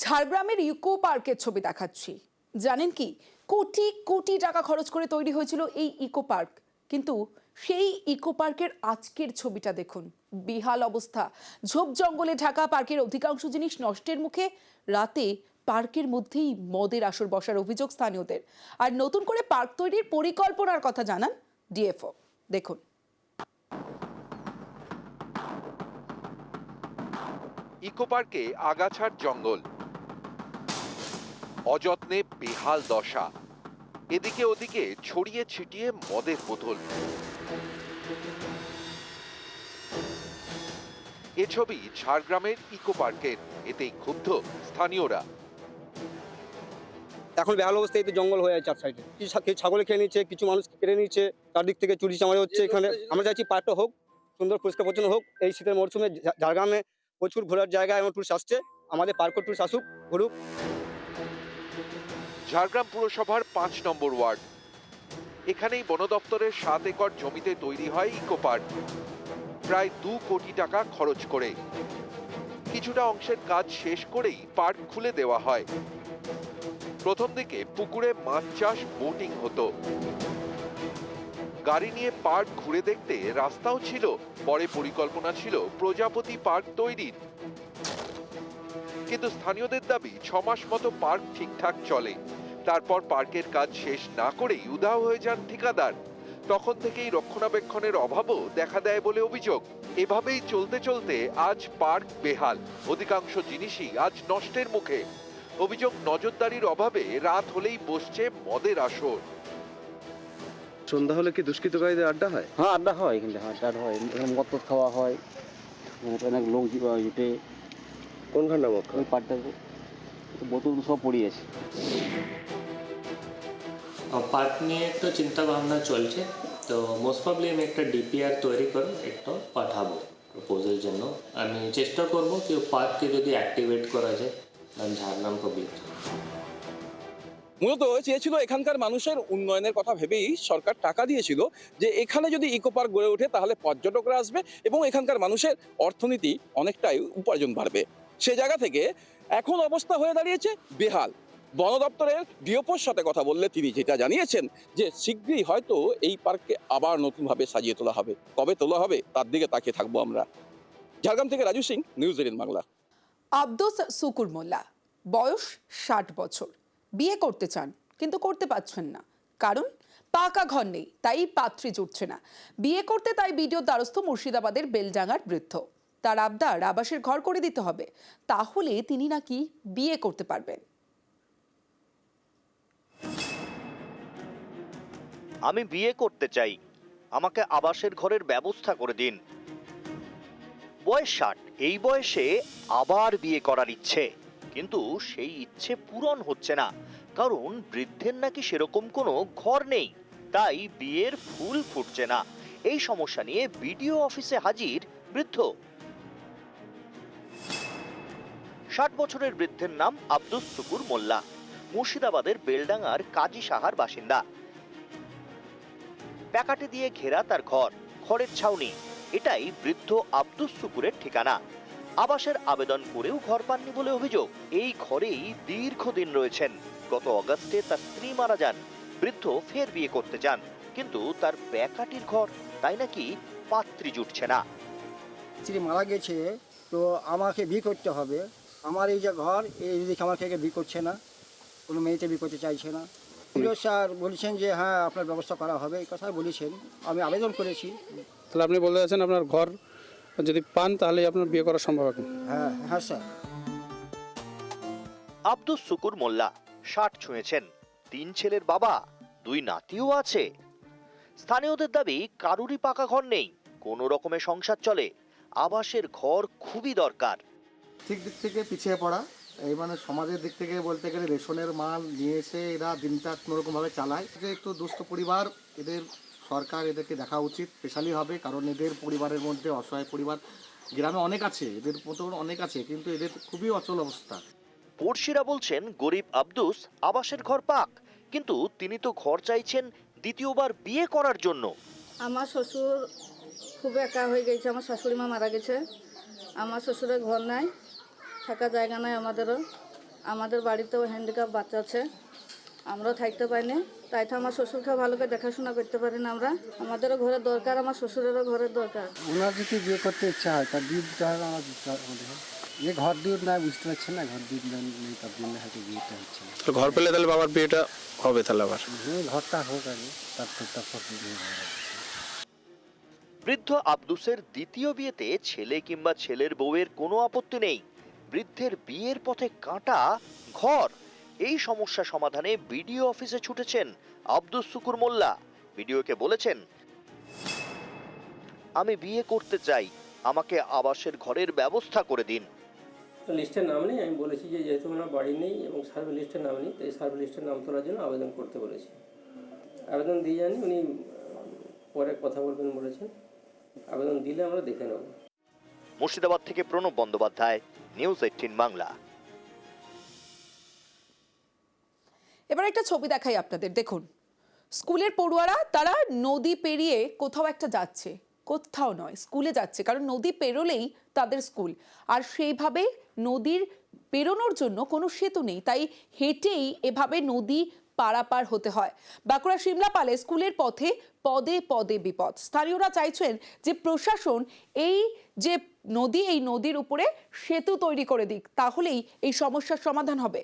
ঝাড়গ্রামের ইকো পার্কের ছবি দেখাচ্ছি। জানেন কি, কোটি কোটি টাকা খরচ করে তৈরি হয়েছিল এই ইকো পার্ক। কিন্তু সেই ইকো পার্কের আজকের ছবিটা দেখুন, বেহাল অবস্থা। ঝোপ জঙ্গলে ঢাকা পার্কের অধিকাংশ জিনিস নষ্টের মুখে। রাতে পার্কের মধ্যেই মদের আসর বসার অভিযোগ স্থানীয়দের। আর নতুন করে পার্ক তৈরির পরিকল্পনার কথা জানান ডিএফও। দেখুন। ইকো পার্কে আগাছার জঙ্গল, অযত্নে বেহাল দশা, এদিকে ওদিকে ছড়িয়ে ছিটিয়ে মদের বোতল। এ ছবি ঝাড়গ্রামের ইকো পার্কের, এতেই ক্ষুব্ধ স্থানীয়রা। এখন বেহাল অবস্থায় তো জঙ্গল হয়ে আছে চার সাইডে, কিছু ছাগলে খেয়ে নিচ্ছে, কিছু মানুষ কেটে নিচ্ছে, চারদিক থেকে চুরি চামারি হচ্ছে। এখানে আমরা চাইছি পার্কটা হোক, সুন্দর পরিষ্কার পরিচ্ছন্ন হোক। এই শীতের মরশুমে ঝাড়গ্রামে প্রচুর ঘোরার জায়গা এবং টুরিস্ট আসছে, আমাদের পার্কও টুরিস্ট আসুক, ঘুরুক। ঝাড়গ্রাম পুরসভার 5 নম্বর ওয়ার্ড, এখানেই বন দপ্তরের 7 একর জমিতে তৈরি হয় ইকো পার্ক, প্রায় 2 কোটি টাকা খরচ করে। কিছুটা অংশের কাজ শেষ করেই পার্ক খুলে দেওয়া হয়। প্রথম দিকে পুকুরে মাছ চাষ, বোটিং হতো। গাড়ি নিয়ে পার্ক ঘুরে দেখতে রাস্তাও ছিল। পরে পরিকল্পনা ছিল প্রজাপতি পার্ক তৈরির। কিন্তু স্থানীয়দের দাবি 6 মাস মতো পার্ক ঠিকঠাক চলে, তারপর পার্কের কাজ শেষ না করেই উধাও হয়ে যান ঠিকাদার। তখন থেকেই রক্ষণাবেক্ষণের অভাবও দেখা দেয় বলে অভিযোগ। এভাবেই চলতে চলতে আজ পার্ক বেহাল, অধিকাংশ জিনিসই আজ নষ্টের মুখে। অভিযোগ, নজরদারির অভাবে রাত হলেই বসছে মদের আসর। সন্ধ্যা হলে কি দুষ্কৃতকারীদের আড্ডা হয়? হ্যাঁ, আড্ডা হয়, এখানে আড্ডা হয়, এখানে মদ টদ খাওয়া হয়, অনেক লোক জুটে। কোনখানটা মদ ওই পার্কটাতে বোতল সব পড়ে আছে। পার্ক নিয়ে তো চিন্তা ভাবনা চলছে, তো মোস্ট প্রবলি আমি একটা ডিপিআর তৈরি করে একটা পাঠাবো প্রপোজাল জন্য। আমি চেষ্টা করব কি পার্ককে যদি অ্যাক্টিভেট করা যায় ঝাড়গ্রাম পাবলিক। মূলত চেয়েছিল এখানকার মানুষের উন্নয়নের কথা ভেবেই সরকার টাকা দিয়েছিল, যে এখানে যদি ইকো পার্ক গড়ে ওঠে তাহলে পর্যটকরা আসবে এবং এখানকার মানুষের অর্থনীতি অনেকটাই উপার্জন বাড়বে। সে জায়গা থেকে এখন অবস্থা হয়ে দাঁড়িয়েছে বেহাল। বন দপ্তরের ডিওপোর সাথে কথা বললে তিনি যেটা জানিয়েছেন যে শীঘ্রই হয়তো এই পার্ককে আবার নতুনভাবে সাজিয়ে তোলা হবে। কবে তোলা হবে তার দিকে তাকিয়ে থাকবো আমরা। ঝাড়গ্রাম থেকে রাজু সিং, নিউজ 18 বাংলা। আব্দুস সুকুর মোল্লা, বয়স 60 বছর, বিয়ে করতে চান কিন্তু করতে পারছেন না। কারণ পাকা ঘর নেই, তাই পাত্রী জুটছে না। বিয়ে করতে তাই ভিডিওর দ্বারস্থ মুর্শিদাবাদের বেলডাঙ্গার বৃদ্ধ। তার আবদার আবাসের ঘর করে দিতে হবে, তাহলে তিনি নাকি বিয়ে করতে পারবেন। আমি বিয়ে করতে চাই, আমাকে আবাসের ঘরের ব্যবস্থা করে দিন। বয়স 60, এই বয়সে আবার বিয়ে করার ইচ্ছে, কিন্তু সেই ইচ্ছে পূরণ হচ্ছে না, কারণ বৃদ্ধের নাকি সেরকম কোনো ঘর নেই, তাই বিয়ের ফুল ফুটছে না। এই সমস্যা নিয়ে বিডিও অফিসে হাজির বৃদ্ধ। 60 বছরের বৃদ্ধের নাম আব্দুস সুকুর মোল্লা, মুর্শিদাবাদের বেলডাঙ্গার কাজী সাহার বাসিন্দা। প্যাকাটে দিয়ে ঘেরা তার ঘর, খড়ের ছাউনি, এটাই বৃদ্ধ আব্দুস সুকুরের ঠিকানা। আবাসের আবেদন করেও ঘর পাননি বলে অভিযোগ। এই ঘরেই দীর্ঘদিন রয়েছেন। গত অগাস্টে তার স্ত্রী মারা যান। বৃদ্ধ ফের বিয়ে করতে চান, কিন্তু তার প্যাকাটির ঘর, তাই নাকি পাত্রী জুটছে না। স্ত্রী মারা গেছে, তো আমাকে বিয়ে করতে হবে। আমার এই যে ঘর, এই দিকে আমার থেকে বিয়ে করছে না, কোনো মেয়েতে বিয়ে করতে চাইছে না। স্যার বলেছেন যে হ্যাঁ আপনার ব্যবস্থা করা হবে, এই কথা বলেছেন। আমি আবেদন করেছি। তাহলে আপনি বলতে চাচ্ছেন আপনার ঘর যদি পান তাহলে আপনার বিয়ে করা সম্ভব হবে? হ্যাঁ হ্যাঁ স্যার। আব্দুস সুকুর মোল্লা 60 ছুঁয়েছেন, 3 ছেলের বাবা, 2 নাতিও আছে। স্থানীয়দের দাবি কারুরই পাকা ঘর নেই, কোনো রকমে সংসার চলে। আবাসের ঘর খুবই দরকার। ঠিক দিক থেকে পিছিয়ে পড়া, এই মানে সমাজের দিক থেকে বলতে গেলে রেশনের মাল নিয়ে এসে এরা দিনটা কোনোরকমভাবে চালায়। যে একটু দুস্থ পরিবার, এদের সরকার এদেরকে দেখা উচিত স্পেশালি হবে, কারণ এদের পরিবারের মধ্যে অসহায় পরিবার গ্রামে অনেক আছে, এদের মতো অনেক আছে, কিন্তু এদের খুবই অচল অবস্থা। পড়শিরা বলছেন গরিব আব্দুস আবাসের ঘর পাক, কিন্তু তিনি তো ঘর চাইছেন দ্বিতীয়বার বিয়ে করার জন্য। আমার শ্বশুর খুব একা হয়ে গেছে, আমার শাশুড়ি মা মারা গেছে, আমার শ্বশুরের ঘর নাই, থাকা জায়গা নাই আমাদেরও। আমাদের বাড়িতেও হ্যান্ডিক্যাপ বাচ্চা আছে, আমরাও থাকতে পারি না, তাই তো আমার শ্বশুরকে ভালো করে দেখাশোনা করতে পারি না আমরা। আমাদেরও ঘরের দরকার, আমার শ্বশুরেরও ঘরের দরকার। ওনার যদি বিয়ে করতে ইচ্ছা হয় তার বিয়ে দিতে হবে, আমার দিতে হবে। যে ঘর দিয়ে না বুঝতে পারছেন না, ঘর দিয়ে নেই, তার জন্য হয়তো বিয়েটা হচ্ছে না। তো ঘর পেলে তাহলে বাবার বিয়েটা হবে তাহলে আবার। ঘরটা হোক আগে, তারপর বিয়ে হবে। বৃদ্ধ আব্দুসের দ্বিতীয় বিয়েতে ছেলে কিংবা ছেলের বউয়ের কোনো আপত্তি নেই। বৃদ্ধের বিয়ের পথে কাঁটা ঘর। এই সমস্যা সমাধানে বিডিও অফিসে ছুটেছেন আব্দুস শুকুর মোল্লা। বিডিওকে বলেছেন, আমি বিয়ে করতে চাই, আমাকে আবাসের ঘরের ব্যবস্থা করে দিন। লিস্টের নাম নেই, আমি বলেছি যে যেহেতু ওনার বাড়ি নেই এবং সার্ভে লিস্টের নাম নেই, তাই সার্ভে লিস্টের নাম তোলার জন্য আবেদন করতে বলেছি। আবেদন দিয়ে জানি, উনি পরে কথা বলবেন বলেছেন। আবেদন দিলে আমরা দেখে নেব। মুর্শিদাবাদ থেকে প্রণব বন্দ্যোপাধ্যায়, নিউজ 18 বাংলা। এবার একটা ছবি দেখাই আপনাদের, দেখুন স্কুলের পড়ুয়ারা তারা নদী পেরিয়ে কোথাও একটা যাচ্ছে, কোথাও নয় স্কুলে যাচ্ছে, কারণ নদী পেরোলেই তাদের স্কুল। আর সেইভাবে নদীর পেরোনোর জন্য কোনো সেতু নেই, তাই হেঁটেই এভাবে নদী পারাপার হতে হয়। বাঁকুড়া শিমলাপালে স্কুলের পথে পদে পদে বিপদ। স্থানীয়রা চাইছেন যে প্রশাসন এই যে নদী, এই নদীর উপরে সেতু তৈরি করে দিক, তাহলেই এই সমস্যার সমাধান হবে।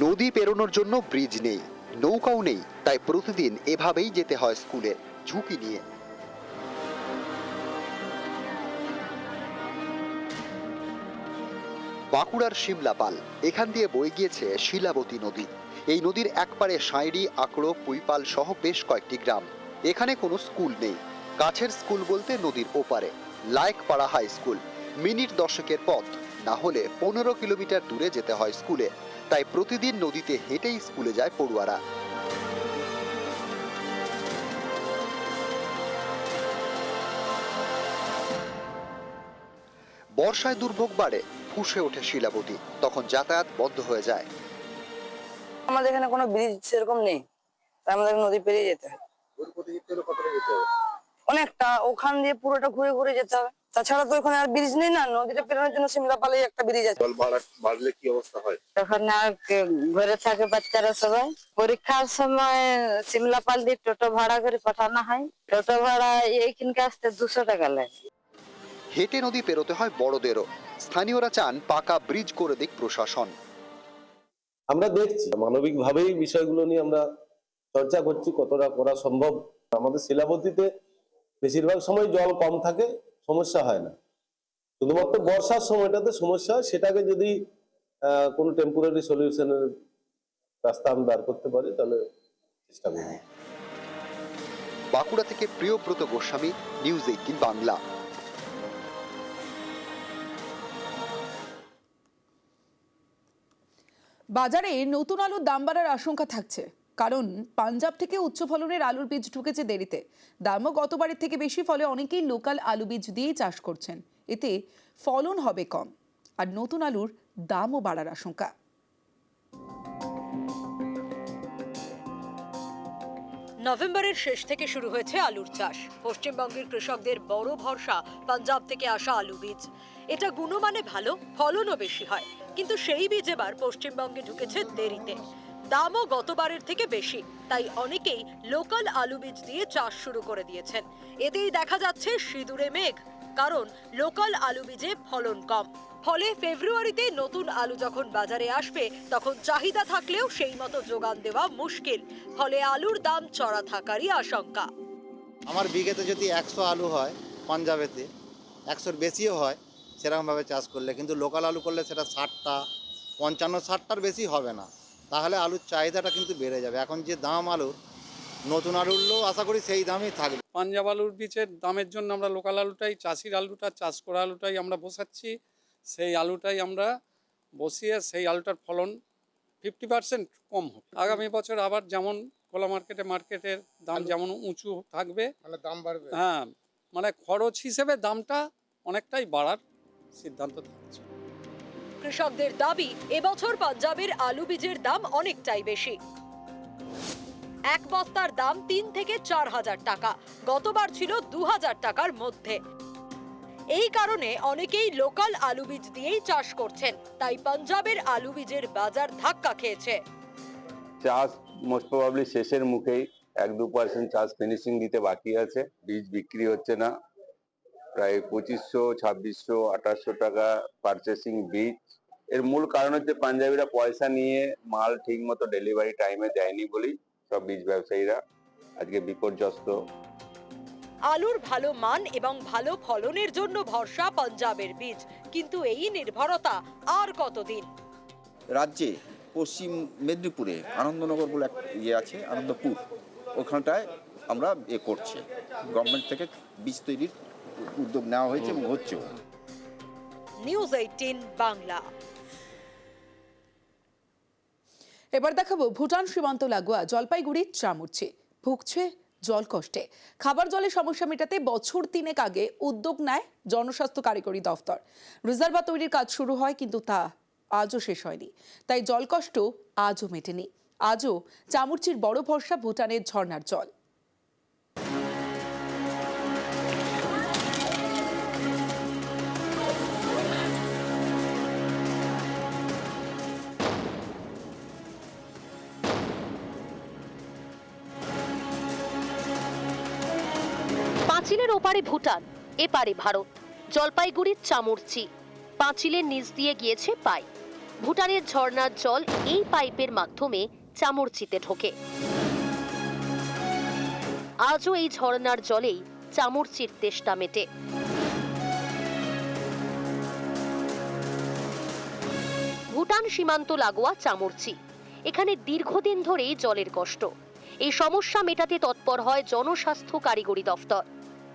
নদী পেরোনোর জন্য ব্রিজ নেই, নৌকাও নেই, তাই প্রতিদিন এভাবেই যেতে হয় স্কুলে, ঝুঁকি নিয়ে। বাঁকুড়ার শিমলাপাল, এখান দিয়ে বয়ে গিয়েছে শিলাবতী নদী। এই নদীর একপারে সাঁইড়ি, আকড়ো, পুইপাল সহ বেশ কয়েকটি গ্রাম। এখানে কোনো স্কুল নেই। কাছের স্কুল বলতে নদীর ওপারে লায়েকপাড়া হাই স্কুল। মিনিট 10-এর পথ, না হলে 15 কিলোমিটার দূরে যেতে হয় স্কুলে। তাই প্রতিদিন নদীতে হেঁটেই স্কুলে যায় পড়ুয়ারা। বর্ষায় দুর্ভোগ বাড়ে, ফুঁসে ওঠে শিলাবতী, তখন যাতায়াত বন্ধ হয়ে যায়। আমাদের এখানে কোনো ব্রিজ সেরকম নেই, তাই আমাদের নদী পেরিয়ে যেতে হয়। অনেকটা, ওখান দিয়ে পুরোটা ঘুরে ঘুরে যেতে হবে। তাছাড়া তো ওখানে আর ব্রিজ নেই না, নদীটা পেরোনোর জন্য শিমলাপালে একটা ব্রিজ আছে। জল বাড়লে কি অবস্থা হয়? তখন আর ঘরে থাকে বাচ্চারা সবাই। পরীক্ষার সময় শিমলাপাল দিয়ে টোটো ভাড়া করে পাঠানো হয়। টোটো ভাড়া এইখানকে আসতে 200 টাকা লাগে। হেঁটে নদী পেরোতে হয় বড়দেরও। স্থানীয়রা চান পাকা ব্রিজ করে দিক প্রশাসন। আমরা দেখছি মানবিকভাবেই বিষয়গুলো নিয়ে আমরা চর্চা করছি, কতটা করা সম্ভব। আমাদের শিলাবতীতে বেশিরভাগ সময় জল কম থাকে, সমস্যা হয় না। শুধুমাত্র বর্ষার সময়টাতে সমস্যা হয়, সেটাকে যদি কোনো টেম্পোরারি সলিউশনের রাস্তা আমি বার করতে পারি তাহলে চেষ্টা করব। বাঁকুড়া থেকে প্রিয়ব্রত গোস্বামী, নিউজ 18 বাংলা। বাজারে নতুন আলুর দাম বাড়ার আশঙ্কা থাকছে, কারণ পাঞ্জাব থেকে উচ্চ ফলনের আলুর বীজ ঢুকেছে দেরিতে। দামও গতবারের থেকে বেশি, ফলে অনেকেই লোকাল আলু বীজ দিয়েই চাষ করছেন। এতে ফলন হবে কম, আর নতুন আলুর দামও বাড়ার আশঙ্কা। নভেম্বরের শেষ থেকে শুরু হয়েছে আলুর চাষ। পশ্চিমবঙ্গের কৃষকদের বড় ভরসা পাঞ্জাব থেকে আসা আলু বীজ। এটা গুণমানে ভালো, ফলনও বেশি হয়, কিন্তু সেই বীজ এবার পশ্চিমবঙ্গে ঢুকেছে দেরিতে। দামও গতবারের থেকে বেশি, তাই অনেকেই লোকাল আলু বীজ দিয়ে চাষ শুরু করে দিয়েছেন। এতেই দেখা যাচ্ছে সিঁদুরে মেঘ, কারণ লোকাল আলু বীজে ফলন কম। ফলে ফেব্রুয়ারিতে নতুন আলু যখন বাজারে আসবে, তখন চাহিদা থাকলেও সেই মতো যোগান দেওয়া মুশকিল। ফলে আলুর দাম চড়া থাকারই আশঙ্কা। আমার বিঘেতে যদি 100 আলু হয়, পাঞ্জাবেতে 100-র বেশিও হয় সেরকমভাবে চাষ করলে, কিন্তু লোকাল আলু করলে সেটা 60টা, 55-60টার বেশি হবে না। তাহলে আলুর চাহিদাটা কিন্তু বেড়ে যাবে। এখন যে দাম আলুর, নতুন আলুরও আশা করি সেই দামই থাকবে। পাঞ্জাব আলুর বীজের দামের জন্য আমরা লোকাল আলুটাই, চাষির আলুটা, চাষ করা আলুটাই আমরা বসাচ্ছি। সেই আলুটাই আমরা বসিয়ে সেই আলুটার ফলন 50% কম হবে। আগামী বছর আবার যেমন খোলা মার্কেটের দাম যেমন উঁচু থাকবে, মানে দাম বাড়বে। হ্যাঁ, মানে খরচ হিসেবে দামটা অনেকটাই বাড়ার সিদ্ধান্ত থাকছে। কৃষকদের দাবি, এবছর পাঞ্জাবের আলু বীজের দাম অনেকটাই বেশি। এক বস্তার দাম 3 থেকে 4,000 টাকা, গতবার ছিল 2,000 টাকার মধ্যে। এই কারণে অনেকেই লোকাল আলু বীজ দিয়েই চাষ করছেন, তাই পাঞ্জাবের আলু বীজের বাজার ধাক্কা খেয়েছে। চাষ মোস্ট প্রবাবলি শেষের মুখেই, 1-2% চাষ ফিনিশিং দিতে বাকি আছে। বীজ বিক্রি হচ্ছে না, প্রায় 2500, 2600, 2800 টাকা পারচেসিং বীজ। এর মূল কারণ হচ্ছে পাঞ্জাবিরা পয়সা নিয়ে মাল ঠিক মতো ডেলিভারি টাইমে দেয়নি বলেই সব বীজ ব্যবসায়ীরা আজকে বিপর্যস্ত। আলুর ভালো মান এবং ভালো ফলনের জন্য ভরসা পাঞ্জাবের বীজ, কিন্তু এই নির্ভরতা আর কতদিন? রাজ্যে পশ্চিম মেদিনীপুরে আনন্দনগর বলে একটা আছে, আনন্দপুর, ওখানটায় আমরা করছি। গভর্নমেন্ট থেকে বীজ তৈরির উদ্যোগ নেওয়া হয়েছে এবং হচ্ছেও। নিউজ 18 বাংলা। এবার দেখাবো ভুটান সীমান্ত লাগোয়া জলপাইগুড়ির চামুরচি ভুগছে জল কষ্টে। খাবার জলের সমস্যা মেটাতে বছর 3 আগে উদ্যোগ নেয় জনস্বাস্থ্য কারিগরি দফতর। রিজার্ভার তৈরির কাজ শুরু হয়, কিন্তু তা আজও শেষ হয়নি। তাই জলকষ্ট আজও মেটেনি। আজও চামুরচির বড় ভরসা ভুটানের ঝর্ণার জল। পাঁচিলের ওপারে ভুটান, এপারে ভারত। জলপাইগুড়ির চামুরচি, পাঁচিলের নিচ দিয়ে গিয়েছে পাইপ। ভুটানের ঝর্ণার জল এই পাইপের মাধ্যমে চামুরচিতে ঢোকে। আজও এই ঝর্ণার জলেই চামুরচির তেষ্টা মেটে। ভুটান সীমান্ত লাগোয়া চামুরচি, এখানে দীর্ঘদিন ধরেই জলের কষ্ট। এই সমস্যা মেটাতে তৎপর হয় জনস্বাস্থ্য কারিগরি দফতর।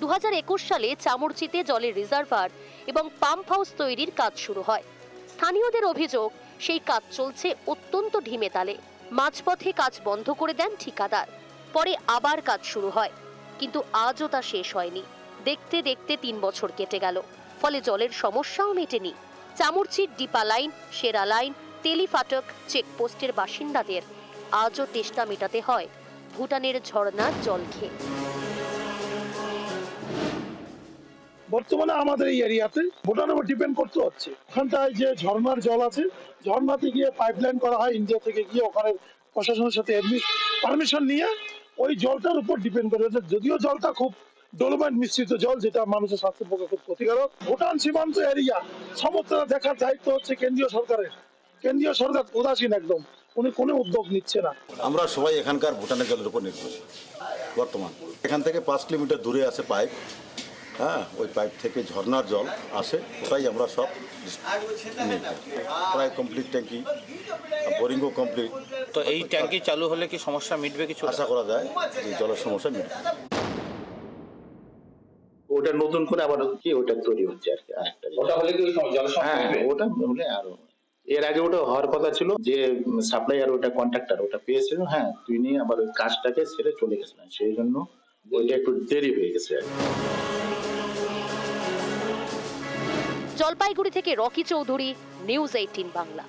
2021 সালে চামুরচিতে জলের রিজার্ভার এবং পাম্প হাউস তৈরির কাজ শুরু হয়। স্থানীয়দের অভিযোগ, সেই কাজ চলছে অত্যন্ত ঢিমে তালে। মাঝপথে কাজ বন্ধ করে দেন ঠিকাদার, পরে আবার কাজ শুরু হয়, কিন্তু আজও তা শেষ হয়নি। দেখতে দেখতে 3 বছর কেটে গেল, ফলে জলের সমস্যাও মেটেনি। চামুরচির ডিপা লাইন, সেরা লাইন, তেলিফাটক চেকপোস্টের বাসিন্দাদের আজও তেষ্টা মেটাতে হয় ভুটানের ঝর্ণার জল খেয়ে। বর্তমানে আমাদের এই এরিয়াতে ভুটানের উপর ডিপেন্ড করতে হচ্ছে। ওখানটায় যে ঝর্ণার জল আছে, ঝর্ণাতে গিয়ে পাইপলাইন করা হয় ইন্ডিয়া থেকে, গিয়ে ওখানে প্রশাসনের সাথে পারমিশন নিয়ে ওই জলটার উপর ডিপেন্ড করে। যদিও জলটা খুব ডলোমাইট মিশ্রিত জল, যেটা মানুষের স্বাস্থ্যের পক্ষে খুব ক্ষতিকারক। ভুটান সীমান্ত এরিয়া সমস্যাটা দেখার দায়িত্ব হচ্ছে কেন্দ্রীয় সরকারের। কেন্দ্রীয় সরকার উদাসীন একদম, উনি কোনো উদ্যোগ নিচ্ছে না। আমরা সবাই এখানকার ভুটানের জলের উপর নির্ভরশীল। বর্তমান এখান থেকে 5 কিলোমিটার দূরে আছে পাইপ, হ্যাঁ, ওই পাইপ থেকে ঝর্ণার জল আসে, ওটাই আমরা সব প্রায় কমপ্লিট ট্যাঙ্কি, বোরিংও কমপ্লিট। তো এই ট্যাঙ্কি চালু হলে কি সমস্যা মিটবে? কিছু আশা করা যায় যে জলের সমস্যা মিটবে। ওটা নতুন করে আবার কি ওটা তৈরি হচ্ছে আর কি। ওটা হলে কি জলের সমস্যা মিটবে? ওটা হলে আরো, এর আগে ওটা হওয়ার কথা ছিল যে সাপ্লাইয়ার, ওটা কন্ট্রাক্টর ওটা পেয়েছিল, হ্যাঁ, তুই নিয়ে আবার ওই কাজটাকে ছেড়ে চলে গেছিলেন, সেই জন্য ওইটা একটু দেরি হয়ে গেছে আর কি। জলপাইগুড়ি থেকে রকি চৌধুরী, নিউজ 18 বাংলা।